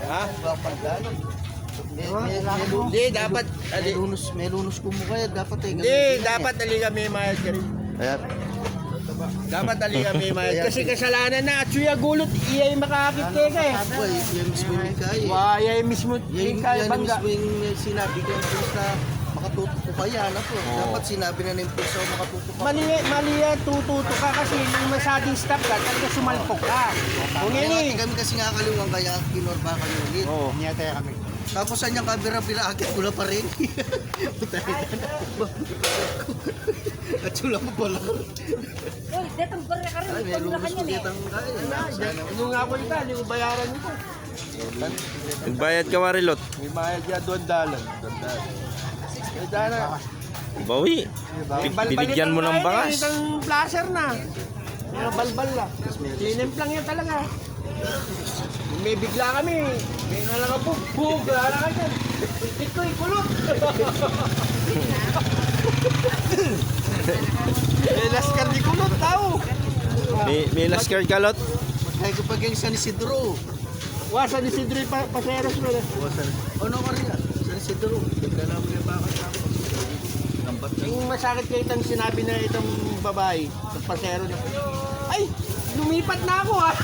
Ha? Hindi, dapat. May lunus ko mo kaya dapat eh. Hindi, dapat aliga may mayad ka rin. Ayan. Dapat aliga may mayad. Kasi kasalanan na. At suya gulot, iyay makakakit ka eh. Uy, yan mismo yung kaya. Wah, iyay mismo. Iyay Yan bangga. mismo yung sinabi ko sa makatuto ko kaya na po. Dapat sinabi na ng puso makatuto ka. Mali yan, tututo ka kasi nung masading stop ka, talaga sumalpok ka. Kung Kaya yan kami kasi nakakaliwang kaya kinorba kami ulit. Oo. Niyataya kami. Tapos saan yung camera pinakakit ko na pa rin. At sula mo pala. Uy, detang barya ka rin. Ay, may lunus ko dito ang kaya. Nung nga ko ito, hindi ko bayaran ito. Nagbayad ka, Marilot. May bayad yan, doon dalan. Eh, dana. Bawi. Binigyan mo ng bangas. Itang placer na. Mga balbal lang. Linimp lang yan talaga. May bigla kami. May nalang ako. Bug! Lala ka dyan. Ito'y kulot. May laskar di kulot tao. May laskar kalot. Kaya ko pag yung San Isidro. Wasa ni Sidri Paseros mo na. Ano ka rin yan? San Isidro. Nagdala mo yung bakit ako. Nambat na. Yung masakit kayo itong sinabi na itong babae. Itong pasero na. Ay! Lumipat na ako ah!